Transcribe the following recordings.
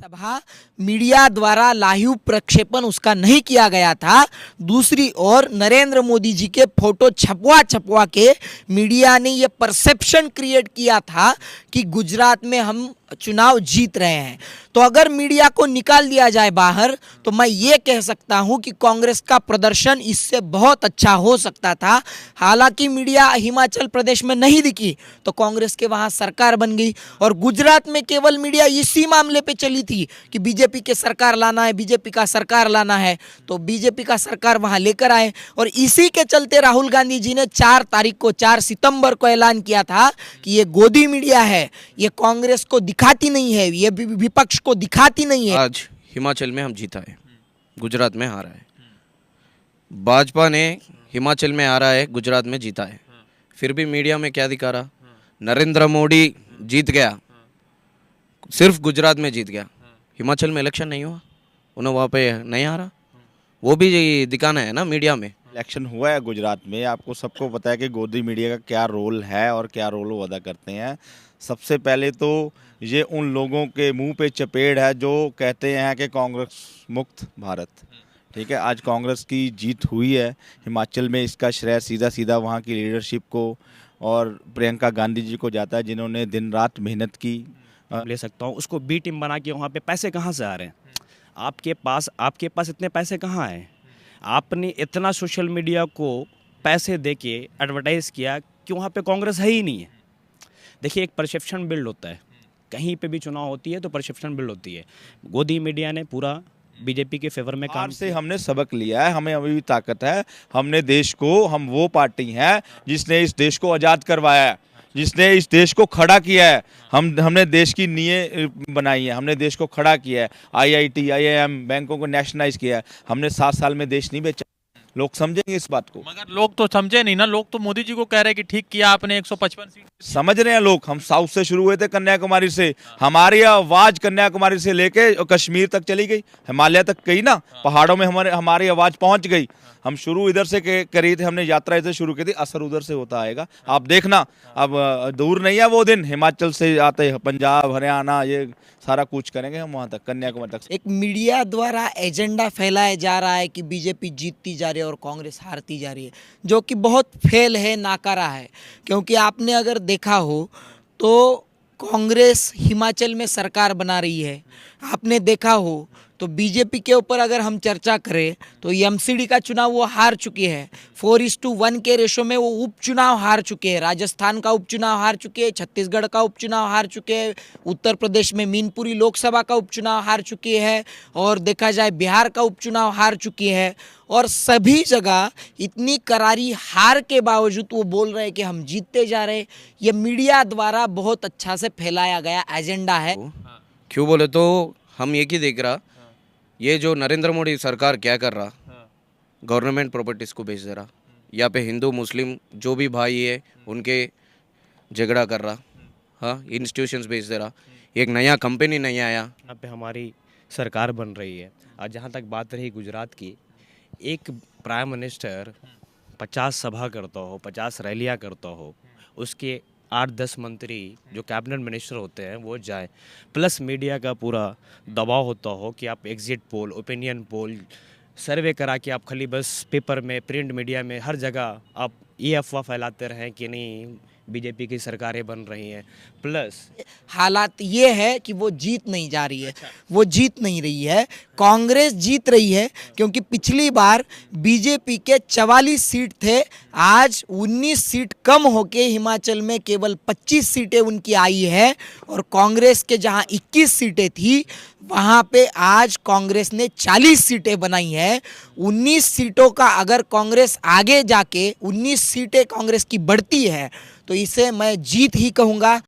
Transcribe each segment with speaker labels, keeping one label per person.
Speaker 1: सभा मीडिया द्वारा लाइव प्रक्षेपण उसका नहीं किया गया था। दूसरी ओर नरेंद्र मोदी जी के फोटो छपवा छपवा के मीडिया ने ये परसेप्शन क्रिएट किया था कि गुजरात में हम चुनाव जीत रहे हैं। तो अगर मीडिया को निकाल दिया जाए बाहर तो मैं ये कह सकता हूं कि कांग्रेस का प्रदर्शन इससे बहुत अच्छा हो सकता था। हालांकि मीडिया हिमाचल प्रदेश में नहीं दिखी तो कांग्रेस के वहां सरकार बन गई और गुजरात में केवल मीडिया इसी मामले पे चली थी कि बीजेपी के सरकार लाना है, बीजेपी का सरकार लाना है, तो बीजेपी का सरकार वहां लेकर आए। और इसी के चलते राहुल गांधी जी ने 4 सितंबर को ऐलान किया था कि ये गोदी मीडिया है, ये कांग्रेस को दिखाती नहीं है, ये विपक्ष को दिखाती नहीं है।
Speaker 2: आज हिमाचल में हम जीता है, गुजरात में हारा है। भाजपा ने हिमाचल में हारा है, गुजरात में जीता है। फिर भी मीडिया में क्या दिखा रहा? नरेंद्र मोदी जीत गया, सिर्फ गुजरात में जीत गया, हिमाचल में इलेक्शन नहीं हुआ, उन्हें वहाँ पे नहीं हारा। वो भी दिखाना है ना मीडिया में।
Speaker 3: इलेक्शन हुआ है गुजरात में, आपको सबको पता है कि गोदी मीडिया का क्या रोल है और क्या रोल वो अदा करते हैं। सबसे पहले तो ये उन लोगों के मुंह पे चपेट है जो कहते हैं कि कांग्रेस मुक्त भारत, ठीक है। आज कांग्रेस की जीत हुई है हिमाचल में, इसका श्रेय सीधा सीधा वहाँ की लीडरशिप को और प्रियंका गांधी जी को जाता है, जिन्होंने दिन रात मेहनत की।
Speaker 4: ले सकता हूँ उसको बी टीम बना के वहाँ पे पैसे कहाँ से आ रहे हैं? आपके पास इतने पैसे कहाँ हैं? आपने इतना सोशल मीडिया को पैसे दे के एडवर्टाइज़ किया कि वहाँ पे कांग्रेस है ही नहीं है। देखिए, एक परसेप्शन बिल्ड होता है, कहीं पे भी चुनाव होती है तो परसेप्शन बिल्ड होती है। गोदी मीडिया ने पूरा बीजेपी के फेवर में काम
Speaker 3: से हमने सबक लिया है, हमें अभी भी ताकत है। हमने देश को, हम वो पार्टी है जिसने इस देश को आज़ाद करवाया है, जिसने इस देश को खड़ा किया है। हमने देश की नींवें बनाई है, हमने देश को खड़ा किया है। IIT, IIM बैंकों को नेशनलाइज किया है। हमने 7 साल में देश नहीं बेचा। लोग समझेंगे इस बात को।
Speaker 5: मगर लोग तो समझे नहीं ना। लोग तो मोदी जी को कह रहे हैं कि ठीक किया आपने, 155 सीट
Speaker 3: समझ रहे हैं लोग। हम साउथ से शुरू हुए थे, कन्याकुमारी से। हमारी आवाज कन्याकुमारी से लेके कश्मीर तक चली गई, हिमालय तक गई ना, पहाड़ों में हमारी आवाज पहुंच गई। हम शुरू इधर से करी थी, हमने यात्रा इधर शुरू की थी, असर उधर से होता आएगा। आप देखना, अब दूर नहीं है वो दिन, हिमाचल से आते पंजाब, हरियाणा, ये सारा कुछ करेंगे हम वहाँ तक, कन्याकुमारी तक।
Speaker 1: एक मीडिया द्वारा एजेंडा फैलाया जा रहा है कि बीजेपी जीतती जा रही है और कांग्रेस हारती जा रही है, जो कि बहुत फेल है, नाकारा है। क्योंकि आपने अगर देखा हो तो कांग्रेस हिमाचल में सरकार बना रही है। आपने देखा हो तो बीजेपी के ऊपर अगर हम चर्चा करें तो MCD का चुनाव वो हार चुकी है। 4:1 के रेशो में वो उपचुनाव हार चुके हैं। राजस्थान का उपचुनाव हार चुके हैं, छत्तीसगढ़ का उपचुनाव हार चुके हैं, उत्तर प्रदेश में मीनपुरी लोकसभा का उपचुनाव हार चुकी है, और देखा जाए बिहार का उपचुनाव हार चुकी है। और सभी जगह इतनी करारी हार के बावजूद वो बोल रहे हैं कि हम जीतते जा रहे हैं। ये मीडिया द्वारा बहुत अच्छा से फैलाया गया एजेंडा है।
Speaker 2: क्यों बोले तो हम एक ही देख रहा, ये जो नरेंद्र मोदी सरकार क्या कर रहा, गवर्नमेंट प्रॉपर्टीज़ को बेच दे रहा। यहाँ पे हिंदू मुस्लिम जो भी भाई है उनके झगड़ा कर रहा, हाँ, इंस्टीट्यूशंस बेच दे रहा। एक नया कंपनी नहीं आया,
Speaker 4: यहाँ पे हमारी सरकार बन रही है। और जहाँ तक बात रही गुजरात की, एक प्राइम मिनिस्टर 50 सभा करता हो, 50 रैलियाँ करता हो, उसके 8-10 मंत्री जो कैबिनेट मिनिस्टर होते हैं वो जाए, प्लस मीडिया का पूरा दबाव होता हो कि आप एग्जिट पोल, ओपिनियन पोल, सर्वे करा के आप खाली बस पेपर में, प्रिंट मीडिया में, हर जगह आप ये अफवाह फैलाते रहें कि नहीं बीजेपी की सरकारें बन रही हैं। प्लस
Speaker 1: हालात ये है कि वो जीत नहीं जा रही है, वो जीत नहीं रही है, कांग्रेस जीत रही है। क्योंकि पिछली बार बीजेपी के 44 सीट थे, आज 19 सीट कम होके हिमाचल में केवल 25 सीटें उनकी आई है। और कांग्रेस के जहां 21 सीटें थी वहां पे आज कांग्रेस ने 40 सीटें बनाई है। 19 सीटों का अगर कांग्रेस आगे जाके 19 सीटें कांग्रेस की बढ़ती है तो इसे मैं जीत ही कहूंगा।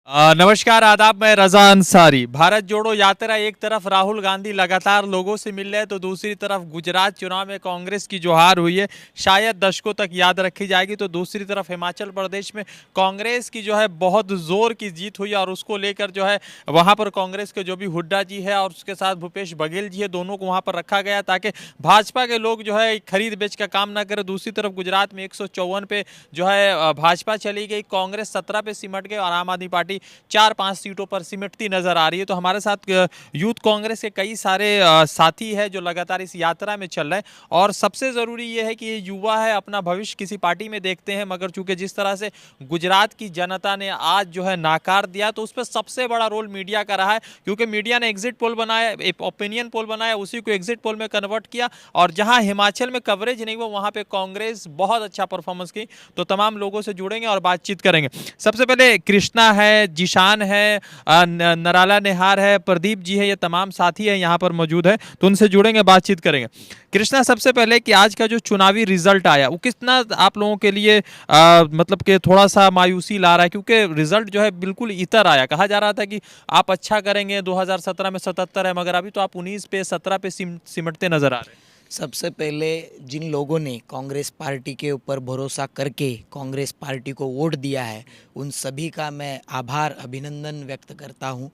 Speaker 5: नमस्कार, आदाब, मैं रजा अंसारी। भारत जोड़ो यात्रा एक तरफ राहुल गांधी लगातार लोगों से मिल रहे हैं तो दूसरी तरफ गुजरात चुनाव में कांग्रेस की जो हार हुई है शायद दशकों तक याद रखी जाएगी। तो दूसरी तरफ हिमाचल प्रदेश में कांग्रेस की जो है बहुत जोर की जीत हुई और उसको लेकर जो है वहां पर कांग्रेस के जो भी हुड्डा जी है और उसके साथ भूपेश बघेल जी है, दोनों को वहां पर रखा गया ताकि भाजपा के लोग जो है खरीद बेच का काम ना करें। दूसरी तरफ गुजरात में 154 पे जो है भाजपा चली गई, कांग्रेस 17 पे सिमट गई और आम आदमी पार्टी पार्टी 4-5 सीटों पर सिमटती नजर आ रही है। तो हमारे साथ यूथ कांग्रेस के कई सारे साथी हैं जो लगातार इस यात्रा में चल रहे हैं, और सबसे ज़रूरी ये है कि ये युवा है, अपना भविष्य किसी पार्टी में देखते हैं, मगर चूंकि जिस तरह से गुजरात की जनता ने आज जो है नाकार दिया, तो उस पर सबसे बड़ा रोल मीडिया का रहा है, क्योंकि मीडिया ने एग्जिट पोल बनाया, एक ओपिनियन पोल बनाया, उसी को एग्जिट पोल में कन्वर्ट किया, और जहां हिमाचल में कवरेज नहीं हुआ वहां पे कांग्रेस बहुत अच्छा परफॉर्मेंस की। तो तमाम लोगों से जुड़ेंगे और बातचीत करेंगे। सबसे पहले कृष्णा है, जिशान है, नराला निहार है, प्रदीप जी है, ये तमाम साथी है यहाँ पर मौजूद है, तो उनसे जुड़ेंगे, बातचीत करेंगे। कृष्णा, सबसे पहले कि आज का जो चुनावी रिजल्ट आया वो कितना आप लोगों के लिए मतलब कि थोड़ा सा मायूसी ला रहा है, क्योंकि रिजल्ट जो है बिल्कुल इतर आया। कहा जा रहा था कि आप अच्छा करेंगे, 2017 में 77 है, मगर अभी तो आप 19 पे 17 पे सिमटते नजर आ रहे हैं।
Speaker 1: सबसे पहले जिन लोगों ने कांग्रेस पार्टी के ऊपर भरोसा करके कांग्रेस पार्टी को वोट दिया है, उन सभी का मैं आभार अभिनंदन व्यक्त करता हूं।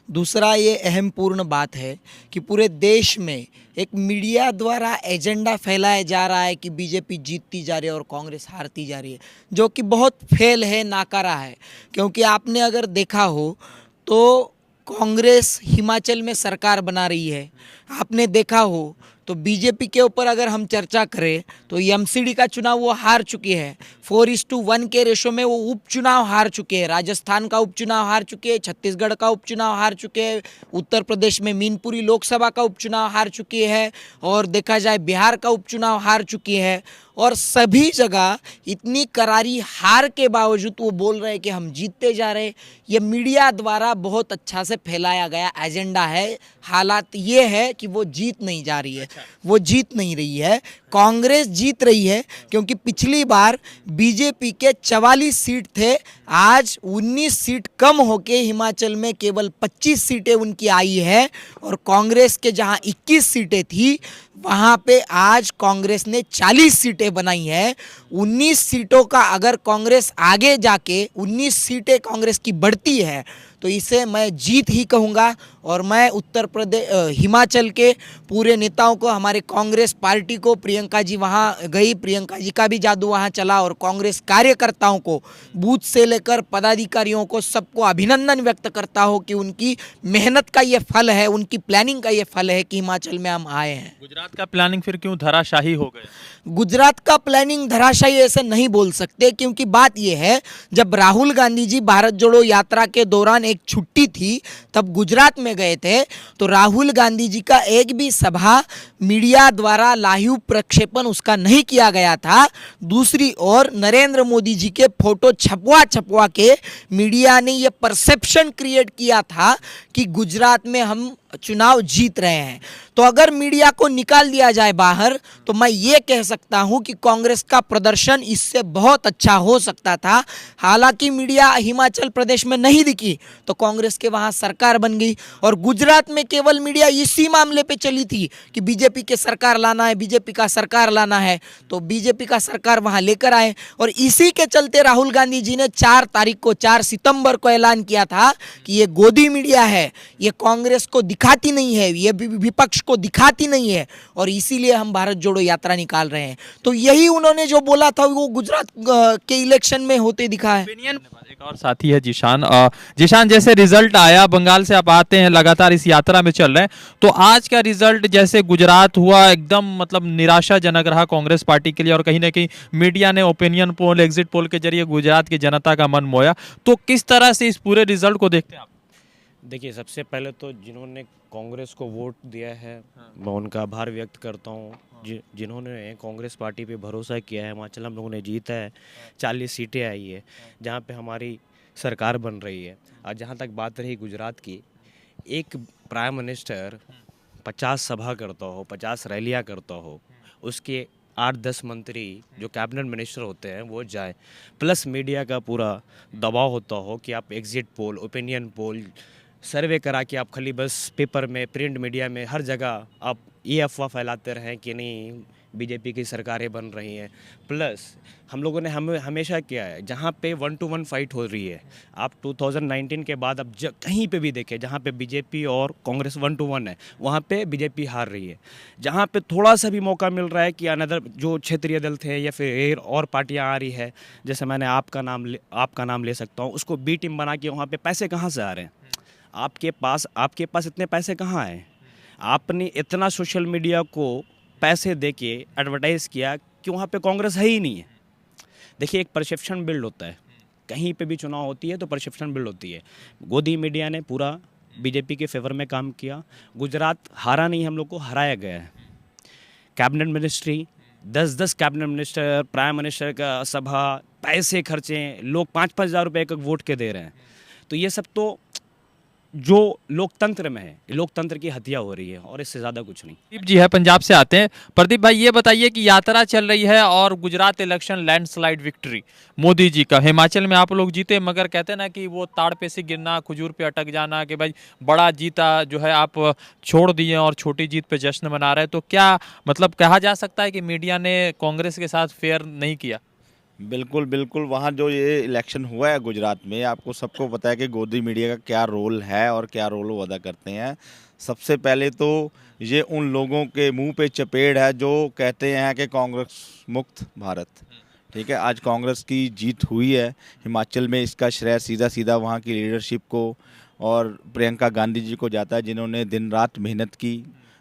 Speaker 1: दूसरा, ये अहम पूर्ण बात है कि पूरे देश में एक मीडिया द्वारा एजेंडा फैलाया जा रहा है कि बीजेपी जीतती जा रही है और कांग्रेस हारती जा रही है, जो कि बहुत फेल है, नाकारा है। क्योंकि आपने अगर देखा हो तो कांग्रेस हिमाचल में सरकार बना रही है। आपने देखा हो तो बीजेपी के ऊपर अगर हम चर्चा करें तो एमसीडी का चुनाव वो हार चुकी है, 4:1 के रेशो में वो उपचुनाव हार चुके हैं। राजस्थान का उपचुनाव हार चुके हैं, छत्तीसगढ़ का उपचुनाव हार चुके हैं, उत्तर प्रदेश में मीनपुरी लोकसभा का उपचुनाव हार चुकी है, और देखा जाए बिहार का उपचुनाव हार चुकी है। और सभी जगह इतनी करारी हार के बावजूद वो बोल रहे हैं कि हम जीतते जा रहे हैं। ये मीडिया द्वारा बहुत अच्छा से फैलाया गया एजेंडा है। हालात ये है कि वो जीत नहीं जा रही है, वो जीत नहीं रही है, कांग्रेस जीत रही है। क्योंकि पिछली बार बीजेपी के 44 सीट थे, आज 19 सीट कम होके हिमाचल में केवल 25 सीटें उनकी आई है, और कांग्रेस के जहां 21 सीटें थी वहां पे आज कांग्रेस ने 40 सीटें बनाई है। 19 सीटों का अगर कांग्रेस आगे जाके 19 सीटें कांग्रेस की बढ़ती है तो इसे मैं जीत ही कहूँगा। और मैं उत्तर प्रदेश हिमाचल के पूरे नेताओं को, हमारे कांग्रेस पार्टी को, प्रियंका जी वहाँ गई, प्रियंका जी का भी जादू वहाँ चला, और कांग्रेस कार्यकर्ताओं को, बूथ से लेकर पदाधिकारियों को, सबको अभिनंदन व्यक्त करता हूँ कि उनकी मेहनत का ये फल है, उनकी प्लानिंग का ये फल है कि हिमाचल में हम आए हैं।
Speaker 5: गुजरात का प्लानिंग फिर क्यों धराशाही हो गया?
Speaker 1: गुजरात का प्लानिंग धराशायी ऐसे नहीं बोल सकते, क्योंकि बात यह है, जब राहुल गांधी जी भारत जोड़ो यात्रा के दौरान एक छुट्टी थी तब गुजरात में गए थे, तो राहुल गांधी जी का एक भी सभा मीडिया द्वारा लाइव प्रक्षेपण उसका नहीं किया गया था। दूसरी ओर नरेंद्र मोदी जी के फोटो छपवा के मीडिया ने यह परसेप्शन क्रिएट किया था कि गुजरात में हम चुनाव जीत रहे हैं। तो अगर मीडिया को निकाल दिया जाए बाहर तो मैं ये कह सकता हूं कि कांग्रेस का प्रदर्शन इससे बहुत अच्छा हो सकता था। हालांकि मीडिया हिमाचल प्रदेश में नहीं दिखी तो कांग्रेस के वहां सरकार बन गई, और गुजरात में केवल मीडिया इसी मामले पे चली थी कि बीजेपी के सरकार लाना है, बीजेपी का सरकार लाना है, तो बीजेपी का सरकार वहां लेकर आए। और इसी के चलते राहुल गांधी जी ने 4 तारीख को, 4 सितंबर को ऐलान किया था कि ये गोदी मीडिया है, ये कांग्रेस को दिखाती नहीं है, ये विपक्ष को दिखाती नहीं है, और इसीलिए हम भारत जोड़ो यात्रा निकाल रहे हैं। तो यही उन्होंने जो बोला था वो गुजरात के इलेक्शन में होते दिखा है।
Speaker 5: एक और साथी है जिशान। जिशान, जैसे रिजल्ट आया, बंगाल से आप आते हैं, लगातार इस यात्रा में चल रहे हैं, तो आज का रिजल्ट जैसे गुजरात हुआ एकदम मतलब निराशाजनक रहा कांग्रेस पार्टी के लिए, और कहीं ना कहीं मीडिया ने ओपिनियन पोल, एग्जिट पोल के जरिए गुजरात की जनता का मन मोया। तो किस तरह से इस पूरे रिजल्ट को देखते हैं आप?
Speaker 4: देखिए, सबसे पहले तो जिन्होंने कांग्रेस को वोट दिया है मैं उनका आभार व्यक्त करता हूँ। जिन्होंने कांग्रेस पार्टी पे भरोसा किया है, हिमाचल हम लोगों ने जीता है, 40 सीटें आई है जहाँ पे हमारी सरकार बन रही है। और जहाँ तक बात रही गुजरात की, एक प्राइम मिनिस्टर 50 सभा करता हो, 50 रैलियाँ करता हो, उसके 8-10 मंत्री जो कैबिनेट मिनिस्टर होते हैं वो जाए, प्लस मीडिया का पूरा दबाव होता हो कि आप एग्जिट पोल, ओपिनियन पोल, सर्वे करा के आप खाली बस पेपर में, प्रिंट मीडिया में, हर जगह आप ये अफवाह फैलाते रहें कि नहीं बीजेपी की सरकारें बन रही हैं। प्लस हम लोगों ने हमेशा किया है, जहाँ पे 1 to 1 फाइट हो रही है, आप 2019 के बाद अब कहीं पे भी देखें जहाँ पे बीजेपी और कांग्रेस 1 to 1 है, वहाँ पे बीजेपी हार रही है। जहाँ पे थोड़ा सा भी मौका मिल रहा है कि अनदर जो क्षेत्रीय दल थे या फिर और पार्टियाँ आ रही है, जैसे मैंने आपका नाम ले सकता हूँ, उसको बी टीम बना के वहाँ पे पैसे कहाँ से आ रहे हैं? आपके पास इतने पैसे कहाँ आए? आपने इतना सोशल मीडिया को पैसे देके एडवर्टाइज़ किया कि वहाँ पे कांग्रेस है ही नहीं है। देखिए, एक परसेप्शन बिल्ड होता है, कहीं पे भी चुनाव होती है तो परसेप्शन बिल्ड होती है। गोदी मीडिया ने पूरा बीजेपी के फेवर में काम किया। गुजरात हारा नहीं, हम लोग को हराया गया है। Cabinet ministry, 10-10 cabinet minister, prime minister का सभा, पैसे खर्चे, लोग 5-5 हज़ार रुपये एक वोट के दे रहे हैं। तो ये सब तो जो लोकतंत्र में है, लोकतंत्र की हत्या हो रही है, और इससे ज़्यादा कुछ नहीं।
Speaker 5: प्रदीप जी है, पंजाब से आते हैं। प्रदीप भाई, ये बताइए कि यात्रा चल रही है और Gujarat election landslide victory Modi ji का, हिमाचल में आप लोग जीते, मगर कहते हैं ना कि वो ताड़ पे से गिरना, खजूर पे अटक जाना, कि भाई बड़ा जीता जो है आप छोड़ दिए और छोटी जीत पे जश्न मना रहे हैं। तो क्या मतलब कहा जा सकता है कि मीडिया ने कांग्रेस के साथ फेयर नहीं किया?
Speaker 3: बिल्कुल बिल्कुल, वहाँ जो ये इलेक्शन हुआ है गुजरात में, आपको सबको पता है कि गोदी मीडिया का क्या रोल है और क्या रोल वो अदा करते हैं। सबसे पहले तो ये उन लोगों के मुंह पे चपेड़ है जो कहते हैं कि कांग्रेस मुक्त भारत, ठीक है। आज कांग्रेस की जीत हुई है हिमाचल में, इसका श्रेय सीधा सीधा वहाँ की लीडरशिप को और प्रियंका गांधी जी को जाता है, जिन्होंने दिन रात मेहनत की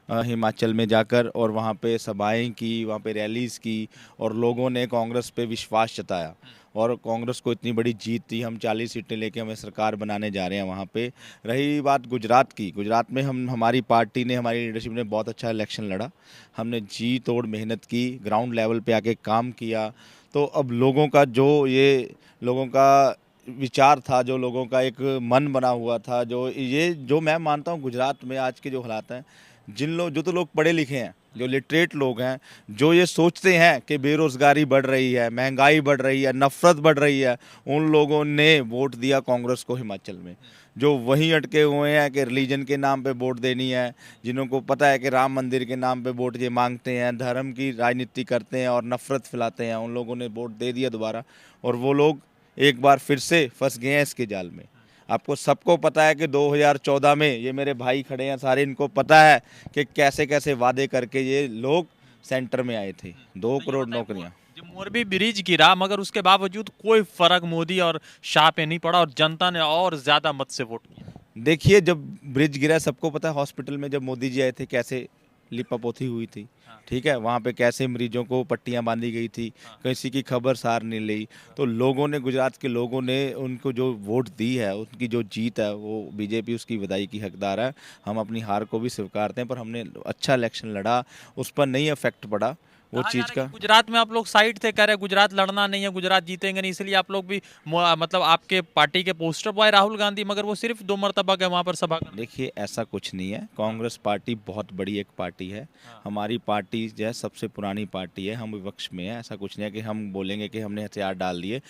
Speaker 3: हिमाचल में जाकर, और वहाँ पे सभाएं की, वहाँ पे रैलीज़ की, और लोगों ने कांग्रेस पे विश्वास जताया और कांग्रेस को इतनी बड़ी जीत थी। हम 40 सीटें लेके हमें सरकार बनाने जा रहे हैं वहाँ पे। रही बात गुजरात की, गुजरात में हमारी पार्टी ने, हमारी लीडरशिप ने बहुत अच्छा इलेक्शन लड़ा। हमने जी तोड़ मेहनत की, ग्राउंड लेवल पे आके काम किया। तो अब लोगों का लोगों का विचार था, जो लोगों का एक मन बना हुआ था, जो मैं मानता हूँ गुजरात में आज के जो हालात हैं, जो तो लोग पढ़े लिखे हैं, जो लिटरेट लोग हैं, जो ये सोचते हैं कि बेरोज़गारी बढ़ रही है, महंगाई बढ़ रही है, नफ़रत बढ़ रही है, उन लोगों ने वोट दिया कांग्रेस को हिमाचल में। जो वहीं अटके हुए हैं कि रिलीजन के नाम पे वोट देनी है, जिन्हों को पता है कि राम मंदिर के नाम पे वोट ये मांगते हैं, धर्म की राजनीति करते हैं और नफ़रत फैलाते हैं, उन लोगों ने वोट दे दिया दोबारा, और वो लोग एक बार फिर से फंस गए हैं इसके जाल में। आपको सबको पता है कि 2014 में, ये मेरे भाई खड़े हैं सारे, इनको पता है कि कैसे कैसे वादे करके ये लोग सेंटर में आए थे। 2 करोड़ नौकरियां।
Speaker 5: जब मोरबी ब्रिज गिरा, मगर उसके बावजूद कोई फर्क मोदी और शाह पे नहीं पड़ा और जनता ने और ज्यादा मत से वोट किया।
Speaker 3: देखिए, जब ब्रिज गिरा, सबको पता है हॉस्पिटल में जब मोदी जी आए थे कैसे लिपापोती हुई थी, ठीक है। वहाँ पे कैसे मरीजों को पट्टियाँ बांधी गई थी, किसी की खबर सार नहीं ली। तो लोगों ने, गुजरात के लोगों ने उनको जो वोट दी है, उनकी जो जीत है, वो बीजेपी उसकी बधाई की हकदार है। हम अपनी हार को भी स्वीकारते हैं, पर हमने अच्छा इलेक्शन लड़ा, उस पर नहीं इफेक्ट पड़ा वो
Speaker 5: कहा जा
Speaker 3: चीज़
Speaker 5: रहा है
Speaker 3: का।
Speaker 5: कि गुजरात में आप लोग साइड थे, कह रहे गुजरात लड़ना नहीं है, गुजरात जीतेंगे नहीं, इसलिए आप लोग भी मतलब आपके पार्टी के पोस्टर बॉय राहुल गांधी, मगर वो सिर्फ 2 मरतबा गए वहाँ पर सभा करने।
Speaker 3: देखिए, ऐसा कुछ नहीं है। कांग्रेस पार्टी बहुत बड़ी एक पार्टी है। हमारी पार्टी जो है सबसे पुरानी पार्टी है, हम विपक्ष में है। ऐसा कुछ नहीं है कि हम बोलेंगे कि हमने हथियार डाल दिए।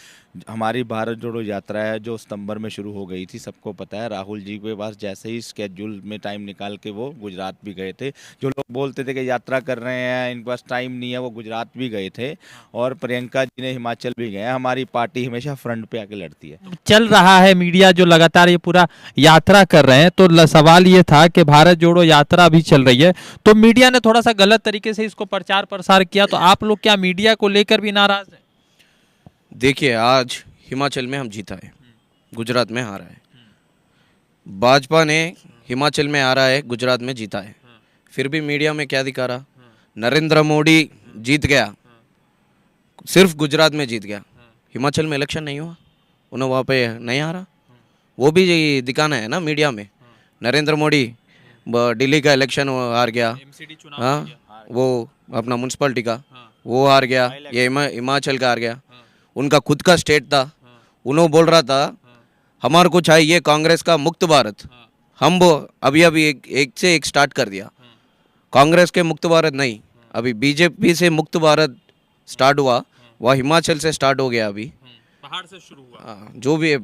Speaker 3: हमारी भारत जोड़ो यात्रा है जो सितंबर में शुरू हो गई थी, सबको पता है। राहुल जी के पास जैसे ही स्केड्यूल में टाइम निकाल के वो गुजरात भी गए थे। जो लोग बोलते थे कि यात्रा कर रहे हैं, इनके पास टाइम नहीं है, वो गुजरात भी गए थे, और प्रियंका जी ने हिमाचल भी गए। हमारी पार्टी हमेशा फ्रंट पे आके लड़ती है।
Speaker 5: चल रहा है मीडिया जो लगातार ये पूरा यात्रा कर रहे हैं, तो सवाल ये था कि भारत जोड़ो यात्रा भी चल रही है, तो मीडिया ने थोड़ा सा गलत तरीके से इसको प्रचार प्रसार किया, तो आप लोग क्या मीडिया को लेकर भी नाराज हैं?
Speaker 2: देखिए, आज हिमाचल में हम जीता है, गुजरात में हारा है। भाजपा ने हिमाचल में हारा है, गुजरात में जीता है, फिर भी मीडिया में क्या दिखा रहा? नरेंद्र मोदी जीत गया, सिर्फ गुजरात में जीत गया, हिमाचल में इलेक्शन नहीं हुआ, उन्हें वहाँ पे नहीं हारा। वो भी दिखाना है ना मीडिया में। नरेंद्र मोदी दिल्ली का इलेक्शन हार गया, हाँ, वो अपना म्यूनसिपैलिटी का वो हार गया, ये हिमाचल का हार गया। उनका खुद का स्टेट था, उन्होंने बोल रहा था हमारे को चाहिए कांग्रेस का मुक्त भारत। हम वो अभी एक से एक स्टार्ट कर दिया, कांग्रेस के मुक्त भारत नहीं, अभी बीजेपी से मुक्त भारत स्टार्ट हुआ, वह हिमाचल से स्टार्ट हो गया। अभी
Speaker 5: पहाड़ से शुरू हुआ,
Speaker 2: जो भी है,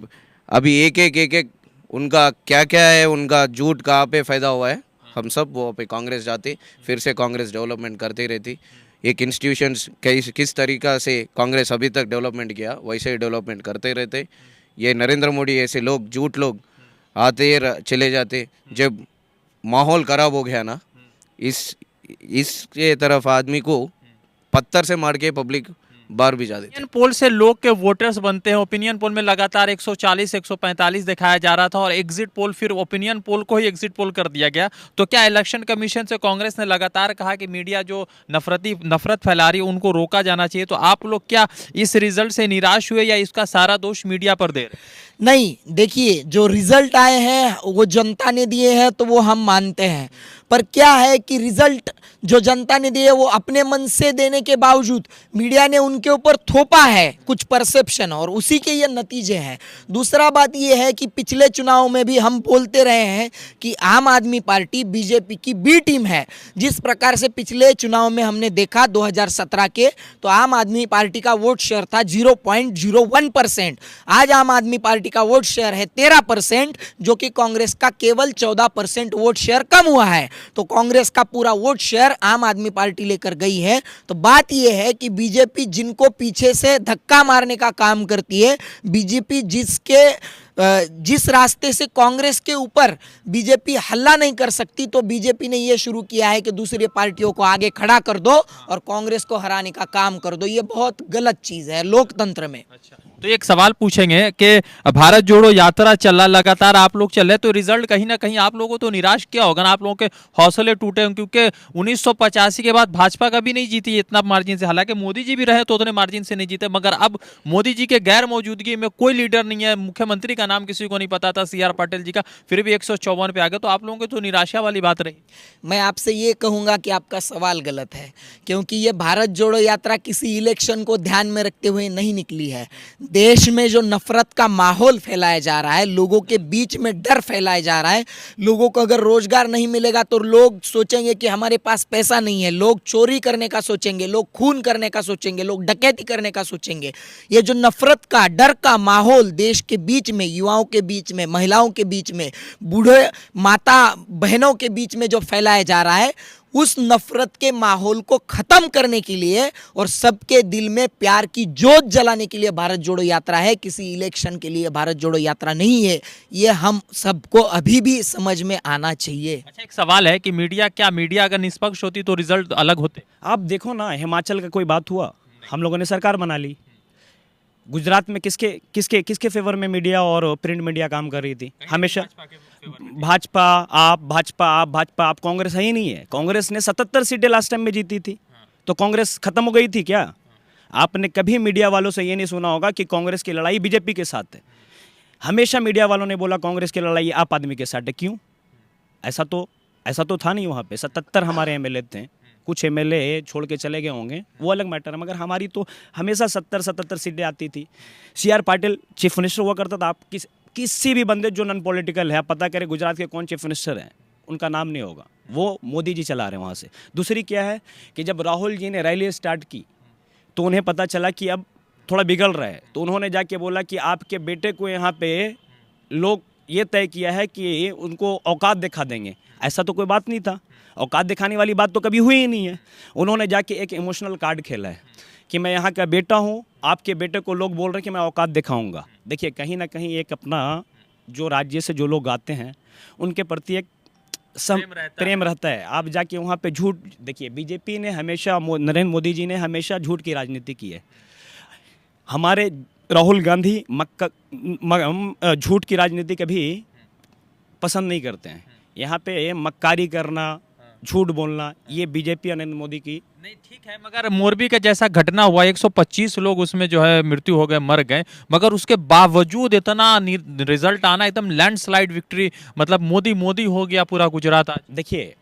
Speaker 2: अभी एक उनका क्या क्या है, उनका झूठ कहाँ पे फायदा हुआ है। हम सब वो पे कांग्रेस जाते, फिर से कांग्रेस डेवलपमेंट करते रहती। एक इंस्टीट्यूशंस किस तरीक़ा से कांग्रेस अभी तक डेवलपमेंट किया वैसे ही डेवलपमेंट करते रहते। ये नरेंद्र मोदी ऐसे लोग झूठ लोग आते चले जाते। जब माहौल ख़राब हो गया ना, इसके तरफ आदमी को पत्थर से मार के पब्लिक बाहर भी जा देते।
Speaker 5: ओपिनियन पोल से लोग के वोटर्स बनते हैं। ओपिनियन पोल में लगातार 140 145 दिखाया जा रहा था और एग्जिट पोल फिर ओपिनियन पोल को ही एग्जिट पोल कर दिया गया। तो क्या इलेक्शन कमीशन से कांग्रेस ने लगातार कहा कि मीडिया जो नफरत फैला रही है उनको रोका जाना चाहिए, तो आप लोग क्या इस रिजल्ट से निराश हुए या इसका सारा दोष मीडिया पर दे रहे?
Speaker 1: नहीं, देखिए, जो रिजल्ट आए हैं वो जनता ने दिए हैं तो वो हम मानते हैं, पर क्या है कि रिजल्ट जो जनता ने दिए वो अपने मन से देने के बावजूद मीडिया ने उनके ऊपर थोपा है कुछ परसेप्शन, और उसी के ये नतीजे हैं। दूसरा बात ये है कि पिछले चुनाव में भी हम बोलते रहे हैं कि आम आदमी पार्टी बीजेपी की बी टीम है। जिस प्रकार से पिछले चुनाव में हमने देखा 2017 के, तो आम आदमी पार्टी का वोट शेयर था 0.01%। आज आम आदमी पार्टी का वोट शेयर है 13%, जो कि कांग्रेस का केवल 14% वोट शेयर कम हुआ है। तो कांग्रेस का पूरा वोट शेयर आम आदमी पार्टी लेकर गई है। तो बात यह है कि बीजेपी जिनको पीछे से धक्का मारने का काम करती है, बीजेपी जिस रास्ते से कांग्रेस के ऊपर बीजेपी हल्ला नहीं कर सकती, तो बीजेपी ने यह शुरू किया है कि दूसरी पार्टियों को आगे खड़ा कर दो और कांग्रेस को हराने का काम कर दो। ये बहुत गलत चीज है लोकतंत्र में।
Speaker 5: तो एक सवाल पूछेंगे कि भारत जोड़ो यात्रा चला, लगातार आप लोग चल रहे, तो रिजल्ट कहीं ना कहीं आप लोगों को तो निराश किया होगा ना, आप लोगों के हौसले टूटे होंगे, क्योंकि 1985 के बाद भाजपा कभी नहीं जीती इतना मार्जिन से। हालांकि मोदी जी भी रहे तो उतने मार्जिन से नहीं जीते, मगर अब मोदी जी के गैर मौजूदगी में कोई लीडर नहीं है, मुख्यमंत्री का नाम किसी को नहीं पता था, CR पाटिल जी का, फिर भी 154 पे आ गए। तो आप लोगों की तो निराशा वाली बात रही।
Speaker 1: मैं आपसे ये कहूँगा कि आपका सवाल गलत है, क्योंकि ये भारत जोड़ो यात्रा किसी इलेक्शन को ध्यान में रखते हुए नहीं निकली है। देश में जो नफरत का माहौल फैलाया जा रहा है, लोगों के बीच में डर फैलाया जा रहा है, लोगों को अगर रोजगार नहीं मिलेगा तो लोग सोचेंगे कि हमारे पास पैसा नहीं है, लोग चोरी करने का सोचेंगे, लोग खून करने का सोचेंगे, लोग डकैती करने का सोचेंगे। ये जो नफरत का, डर का माहौल देश के बीच में, युवाओं के बीच में, महिलाओं के बीच में, बूढ़े माता बहनों के बीच में जो फैलाया जा रहा है, उस नफरत के माहौल को खत्म करने के लिए और सबके दिल में प्यार की जोत जलाने के लिए भारत जोड़ो यात्रा है। किसी इलेक्शन के लिए भारत जोड़ो यात्रा नहीं है। ये हम सबको अभी भी समझ में आना चाहिए।
Speaker 5: अच्छा, एक सवाल है कि मीडिया अगर निष्पक्ष होती तो रिजल्ट अलग होते?
Speaker 4: आप देखो ना, हिमाचल का कोई बात हुआ, हम लोगों ने सरकार बना ली। गुजरात में किसके फेवर में मीडिया और प्रिंट मीडिया काम कर रही थी? हमेशा भाजपा आप कांग्रेस है ही नहीं है। कांग्रेस ने 77 सीटें लास्ट टाइम में जीती थी, तो कांग्रेस खत्म हो गई थी क्या? आपने कभी मीडिया वालों से ये नहीं सुना होगा कि कांग्रेस की लड़ाई बीजेपी के साथ है। हमेशा मीडिया वालों ने बोला कांग्रेस की लड़ाई आप आदमी के साथ है। क्यों? ऐसा तो था नहीं। वहाँ पे 77 हमारे MLA थे, कुछ MLA छोड़ के चले गए होंगे, वो अलग मैटर है, मगर हमारी तो हमेशा 77 सीटें आती थी। CR पाटिल चीफ मिनिस्टर हुआ करता था। आप किसी भी बंदे जो नॉन पॉलिटिकल है, पता करें गुजरात के कौन चीफ मिनिस्टर हैं, उनका नाम नहीं होगा, वो मोदी जी चला रहे हैं वहाँ से। दूसरी क्या है कि जब राहुल जी ने रैली स्टार्ट की तो उन्हें पता चला कि अब थोड़ा बिगड़ रहा है, तो उन्होंने जाके बोला कि आपके बेटे को यहाँ पे लोग ये तय किया है कि उनको औकात दिखा देंगे। ऐसा तो कोई बात नहीं था, औकात दिखाने वाली बात तो कभी हुई ही नहीं है। उन्होंने जाके एक इमोशनल कार्ड खेला है कि मैं यहाँ का बेटा हूँ, आपके बेटे को लोग बोल रहे हैं कि मैं औकात दिखाऊंगा। देखिए, कहीं ना कहीं एक अपना जो राज्य से जो लोग आते हैं उनके प्रति एक प्रेम रहता है। आप जाके वहाँ पे झूठ देखिए, बीजेपी ने हमेशा, नरेंद्र मोदी जी ने हमेशा झूठ की राजनीति की है। हमारे राहुल गांधी झूठ की राजनीति कभी पसंद नहीं करते हैं। यहाँ पे मक्कारी करना, झूठ बोलना, ये बीजेपी और नरेंद्र मोदी की
Speaker 5: नहीं। ठीक है, मगर मोरबी का जैसा घटना हुआ, 125 लोग उसमें जो है मृत्यु हो गए, मर गए, मगर उसके बावजूद इतना रिजल्ट आना, एकदम लैंडस्लाइड विक्ट्री, मतलब मोदी हो गया पूरा गुजरात आज।
Speaker 4: देखिए,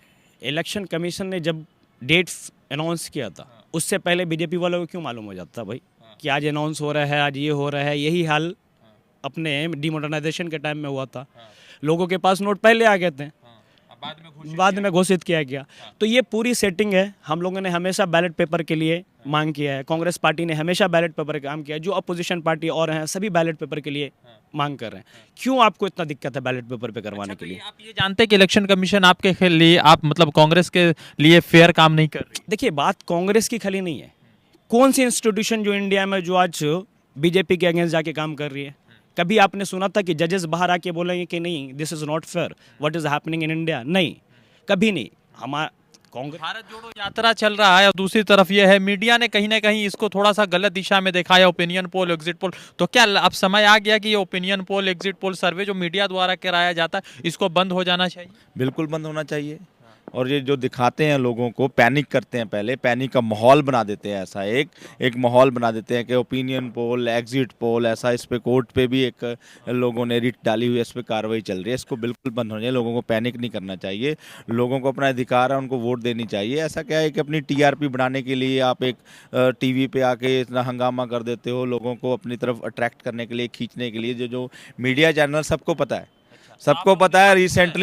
Speaker 4: इलेक्शन कमीशन ने जब डेट अनाउंस किया था, उससे पहले बीजेपी वालों को क्यों मालूम हो जाता भाई कि आज अनाउंस हो रहा है, आज ये हो रहा है? यही हाल अपने डिमोनेटाइजेशन के टाइम में हुआ था। लोगों के पास नोट पहले आ गए थे, बाद में घोषित किया गया। तो ये पूरी सेटिंग है। हम लोगों ने हमेशा बैलेट पेपर के लिए मांग किया है, कांग्रेस पार्टी ने हमेशा बैलेट पेपर का काम किया है, जो अपोजिशन पार्टी और हैं सभी बैलेट पेपर के लिए मांग कर रहे हैं। क्यों आपको इतना दिक्कत है बैलेट पेपर पे करवाने के लिए?
Speaker 5: आप ये जानते हैं कि इलेक्शन कमीशन आपके लिए, आप मतलब कांग्रेस के लिए फेयर काम नहीं कर रही?
Speaker 4: देखिए, बात कांग्रेस की खाली नहीं है। कौन सी इंस्टीट्यूशन जो इंडिया में जो आज बीजेपी के अगेंस्ट जाके काम कर रही है? कभी आपने सुना था कि जजेस बाहर आके बोलेंगे कि नहीं, this is not fair, what is happening in India? नहीं, कभी नहीं। हमारा कांग्रेस,
Speaker 5: भारत जोड़ो यात्रा चल रहा है और दूसरी तरफ ये है मीडिया ने कहीं ना कहीं इसको थोड़ा सा गलत दिशा में दिखाया, ओपिनियन पोल, एग्जिट पोल। तो क्या अब समय आ गया कि ये ओपिनियन पोल, एग्जिट पोल सर्वे जो मीडिया द्वारा कराया जाता है, इसको बंद हो जाना चाहिए?
Speaker 3: बिल्कुल बंद होना चाहिए। और ये जो दिखाते हैं लोगों को, पैनिक करते हैं, पहले पैनिक का माहौल बना देते हैं। ऐसा एक माहौल बना देते हैं कि ओपिनियन पोल, एग्जिट पोल, ऐसा। इस पे कोर्ट पे भी एक लोगों ने रिट डाली हुई है, इस पे कार्रवाई चल रही है। इसको बिल्कुल बंद होना चाहिए। लोगों को पैनिक नहीं करना चाहिए। लोगों को अपना अधिकार है, उनको वोट देनी चाहिए। ऐसा क्या है कि अपनी टीआरपी बढ़ाने के लिए आप एक टीवी पे आके इतना हंगामा कर देते हो, लोगों को अपनी तरफ अट्रैक्ट करने के लिए, खींचने के लिए। जो मीडिया चैनल, सबको पता है, सबको पता है। रिसेंट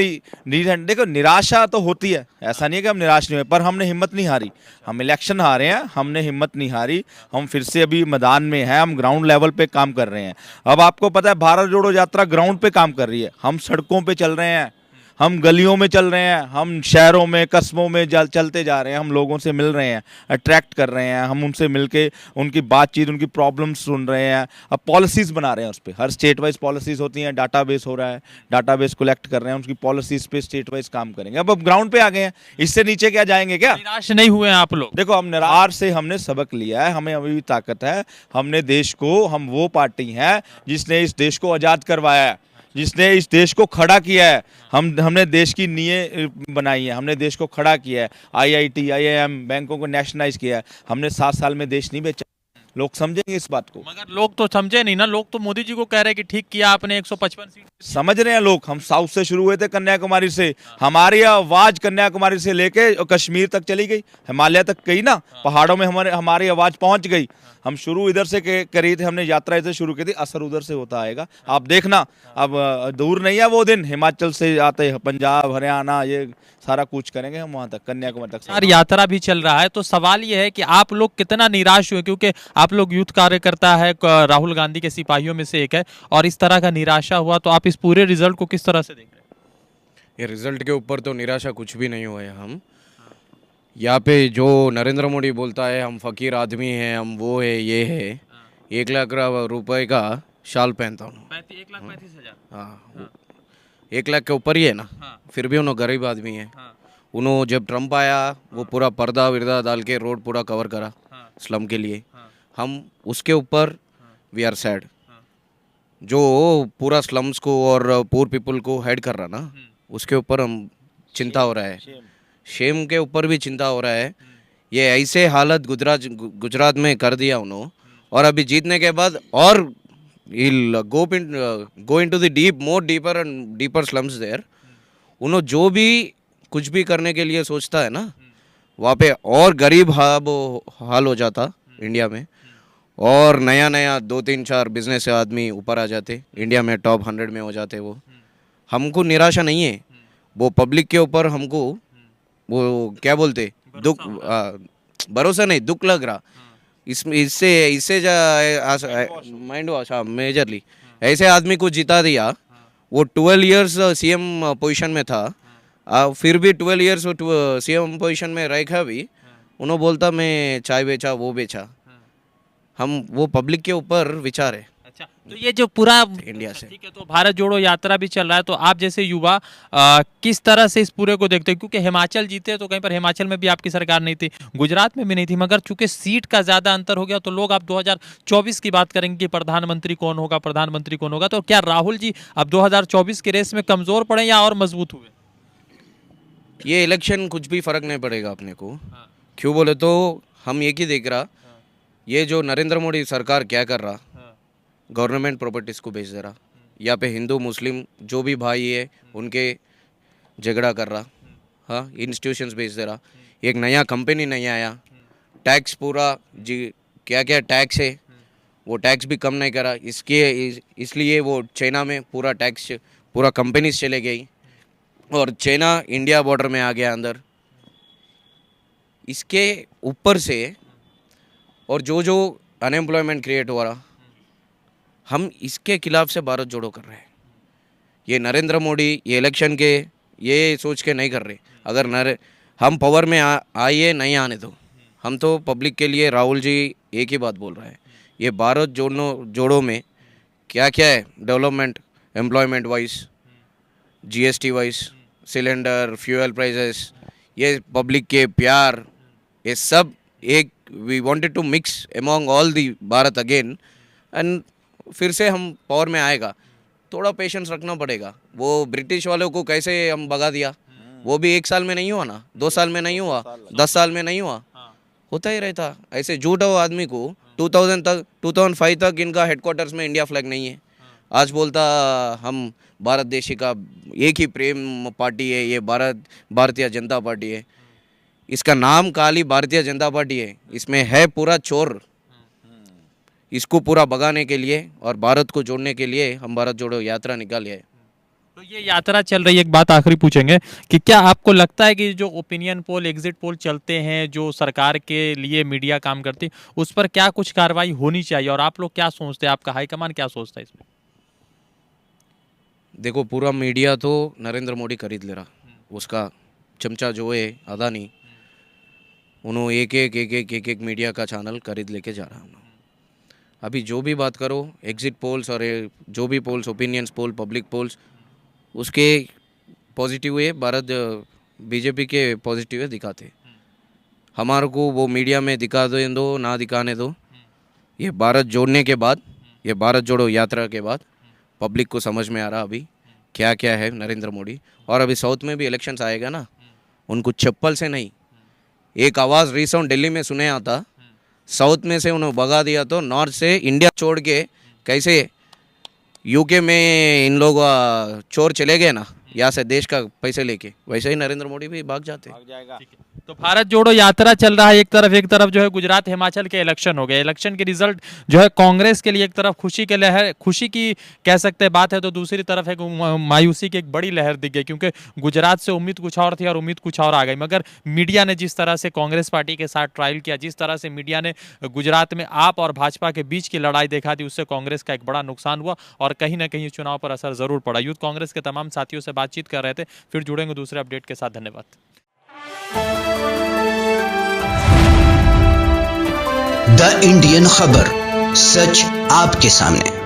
Speaker 3: देखो, निराशा तो होती है, ऐसा नहीं है कि हम निराश नहीं हुए, पर हमने हिम्मत नहीं हारी। हम इलेक्शन हारे हैं, हमने हिम्मत नहीं हारी। हम फिर से अभी मैदान में हैं, हम ग्राउंड लेवल पे काम कर रहे हैं। अब आपको पता है, भारत जोड़ो यात्रा ग्राउंड पे काम कर रही है। हम सड़कों पे चल रहे हैं, हम गलियों में चल रहे हैं, हम शहरों में, कस्बों में चलते जा रहे हैं। हम लोगों से मिल रहे हैं, अट्रैक्ट कर रहे हैं। हम उनसे मिलके उनकी बातचीत, उनकी प्रॉब्लम्स सुन रहे हैं। अब पॉलिसीज़ बना रहे हैं उस पर। हर स्टेट वाइज पॉलिसीज़ होती हैं, डाटाबेस हो रहा है, डाटाबेस कलेक्ट कर रहे हैं, उनकी पॉलिसीज़ पे स्टेट वाइज काम करेंगे। अब ग्राउंड पे आ गए हैं, इससे नीचे क्या जाएंगे क्या?
Speaker 5: निराश नहीं हुए हैं आप लोग?
Speaker 3: देखो, हम निराश से हमने सबक लिया है, हमें अभी भी ताकत है। हमने देश को, हम वो पार्टी हैं जिसने इस देश को आज़ाद करवाया है, जिसने इस देश को खड़ा किया है। हमने देश की नींवें बनाई है, हमने देश को खड़ा किया है। आईआईटी, आईआईएम, बैंकों को नेशनलाइज किया है। हमने 7 साल में देश नहीं बेचा। लोग समझेंगे इस बात को।
Speaker 5: मगर लोग तो समझे नहीं ना। लोग तो मोदी जी को कह रहे हैं कि ठीक किया आपने, 155 सीट।
Speaker 3: समझ रहे हैं लोग। हम साउथ से शुरू हुए थे, कन्याकुमारी से। हमारी आवाज कन्याकुमारी से लेके कश्मीर तक चली गई, हिमालय तक गई ना। पहाड़ों में हमारी आवाज पहुंच गई। हम शुरू इधर से करी थी, हमने यात्रा इधर शुरू की थी, असर उधर से होता आएगा। आप देखना, अब दूर नहीं है वो दिन। हिमाचल से आते हैं, पंजाब, हरियाणा, ये सारा कुछ करेंगे हम वहां तक, कन्याकुमारी तक।
Speaker 5: यार, यात्रा भी चल रहा है, तो सवाल ये है कि आप लोग कितना निराश हुए, क्योंकि आप लोग यूथ कार्यकर्ता है, राहुल गांधी के सिपाहियों में से एक है, और इस तरह का निराशा हुआ, तो आप इस पूरे रिजल्ट को किस तरह से देख रहे हैं?
Speaker 2: ये रिजल्ट के ऊपर तो निराशा कुछ भी नहीं हुआ है। हम यहाँ पे जो नरेंद्र मोदी बोलता है हम फकीर आदमी हैं, हम वो है, ये है, 1 लाख रुपए का शाल पहनता हूँ।
Speaker 5: 1,35,000।
Speaker 2: हाँ, 1 लाख के ऊपर ही है ना। फिर भी उन्होंने गरीब आदमी है। उन्होंने जब ट्रम्प आया, वो पूरा पर्दा विर्दा डाल के रोड पूरा कवर करा स्लम के लिए। हम उसके ऊपर वी आर सैड। जो पूरा स्लम्स को और पुअर पीपल को हेड कर रहा ना, उसके ऊपर हम चिंता हो रहा है। शेम के ऊपर भी चिंता हो रहा है। ये ऐसे हालत गुजरात में कर दिया उन्होंने, और अभी जीतने के बाद और go into the deeper and deeper slums there. उन्होंने जो भी कुछ भी करने के लिए सोचता है ना, वहाँ पे और गरीब हाल हो जाता इंडिया में, और नया नया 2-3-4 बिजनेस आदमी ऊपर आ जाते, इंडिया में टॉप 100 में हो जाते। वो हमको निराशा नहीं है, वो पब्लिक के ऊपर हमको वो क्या बोलते, दुख, भरोसा नहीं, दुख लग रहा। इससे माइंड वॉश, हाँ, मेजरली ऐसे आदमी को जिता दिया। वो 12 इयर्स सीएम पोजीशन में था, फिर भी 12 इयर्स सीएम पोजीशन में रखा भी, उन्होंने बोलता मैं चाय बेचा, वो बेचा। हम वो पब्लिक के ऊपर विचार है।
Speaker 5: अच्छा, तो ये जो पूरा
Speaker 2: इंडिया से,
Speaker 5: ठीक है, तो भारत जोड़ो यात्रा भी चल रहा है, तो आप जैसे युवा किस तरह से इस पूरे को देखते हैं? क्योंकि हिमाचल जीते तो कहीं पर हिमाचल में भी आपकी सरकार नहीं थी, गुजरात में भी नहीं थी, मगर चूंकि सीट का ज्यादा अंतर हो गया, तो लोग अब 2024 की बात करेंगे कि प्रधानमंत्री कौन होगा, प्रधानमंत्री कौन होगा। तो क्या राहुल जी अब 2024 के रेस में कमजोर पड़े या और मजबूत हुए?
Speaker 2: ये इलेक्शन कुछ भी फर्क नहीं पड़ेगा अपने को। क्यों बोले तो हम एक ही देख रहा, ये जो नरेंद्र मोदी सरकार क्या कर रहा, गवर्नमेंट प्रॉपर्टीज़ को बेच दे रहा। यहाँ पे हिंदू मुस्लिम जो भी भाई है उनके झगड़ा कर रहा। हाँ, इंस्टीट्यूशंस बेच दे रहा। एक नया कंपनी नहीं आया, टैक्स पूरा जी क्या क्या टैक्स है वो टैक्स भी कम नहीं करा। इसलिए वो चाइना में पूरा टैक्स, पूरा कंपनीज चले गई। और चाइना इंडिया बॉर्डर में आ गया अंदर। इसके ऊपर से और जो जो अनएम्प्लॉयमेंट क्रिएट हो रहा, हम इसके खिलाफ से भारत जोड़ो कर रहे हैं। ये नरेंद्र मोदी ये इलेक्शन के ये सोच के नहीं कर रहे। अगर हम पावर में आइए नहीं आने दो, हम तो पब्लिक के लिए राहुल जी एक ही बात बोल रहे हैं, ये भारत जोड़ो में क्या क्या है development, employment wise, GST wise, cylinder, fuel prices, ये पब्लिक के प्यार, ये सब एक we wanted to mix among all the Bharat again and फिर से हम पावर में आएगा। थोड़ा पेशेंस रखना पड़ेगा। वो ब्रिटिश वालों को कैसे हम भगा दिया, वो भी 1 साल में नहीं हुआ ना, 2 साल में नहीं हुआ, 10 साल में नहीं हुआ, होता ही रहता। ऐसे झूठा हो आदमी को 2005 तक इनका हेडक्वार्टर्स में इंडिया फ्लैग नहीं है। आज बोलता हम भारत देश का एक ही प्रेम पार्टी है, ये भारतीय जनता पार्टी है। इसका नाम खाली भारतीय जनता पार्टी है, इसमें है पूरा चोर। इसको पूरा भगाने के लिए और भारत को जोड़ने के लिए हम भारत जोड़ो यात्रा निकाली है।
Speaker 5: तो ये यात्रा चल रही है, एक बात आखिरी पूछेंगे कि क्या आपको लगता है कि जो ओपिनियन पोल, एग्जिट पोल चलते हैं, जो सरकार के लिए मीडिया काम करती है, उस पर क्या कुछ कार्रवाई होनी चाहिए और आप लोग क्या सोचते हैं, आपका हाईकमान क्या सोचता है इसमें?
Speaker 2: देखो, पूरा मीडिया तो नरेंद्र मोदी खरीद ले रहा। उसका चमचा जो है अदानी, उन्होंने एक मीडिया का चैनल खरीद लेके जा रहा। अभी जो भी बात करो, एग्जिट पोल्स और जो भी पोल्स, ओपिनियंस पोल, पब्लिक पोल्स, उसके पॉजिटिव है, भारत बीजेपी के पॉजिटिव है दिखाते। हमारे को वो मीडिया में दिखा दो ना दिखाने दो। ये भारत जोड़ने के बाद, ये भारत जोड़ो यात्रा के बाद पब्लिक को समझ में आ रहा अभी क्या क्या है नरेंद्र मोदी। और अभी साउथ में भी इलेक्शंस आएगा ना, उनको चप्पल से नहीं, एक आवाज़ रिसाउंड दिल्ली में सुने आता, साउथ में से उन्होंने भगा दिया तो नॉर्थ से इंडिया छोड़ के कैसे यूके में इन लोग चोर चले गए ना यहाँ से देश का पैसे लेके, वैसे ही नरेंद्र मोदी भी भाग जाते।
Speaker 3: भाग जाएगा।
Speaker 5: तो भारत जोड़ो यात्रा चल रहा है, एक तरफ जो है गुजरात हिमाचल के इलेक्शन हो गए। इलेक्शन के रिजल्ट जो है कांग्रेस के लिए एक तरफ खुशी के लहर, खुशी की कह सकते हैं बात है, तो दूसरी तरफ एक मायूसी की एक बड़ी लहर दिख गई, क्योंकि गुजरात से उम्मीद कुछ और थी और उम्मीद कुछ और आ गई। मगर मीडिया ने जिस तरह से कांग्रेस पार्टी के साथ ट्रायल किया, जिस तरह से मीडिया ने गुजरात में आप और भाजपा के बीच की लड़ाई देखा दी, उससे कांग्रेस का एक बड़ा नुकसान हुआ और कहीं ना कहीं चुनाव पर असर जरूर पड़ा। यूथ कांग्रेस के तमाम साथियों से बातचीत कर रहे थे। फिर जुड़ेंगे दूसरे अपडेट के साथ। धन्यवाद।
Speaker 6: द इंडियन खबर, सच आपके सामने।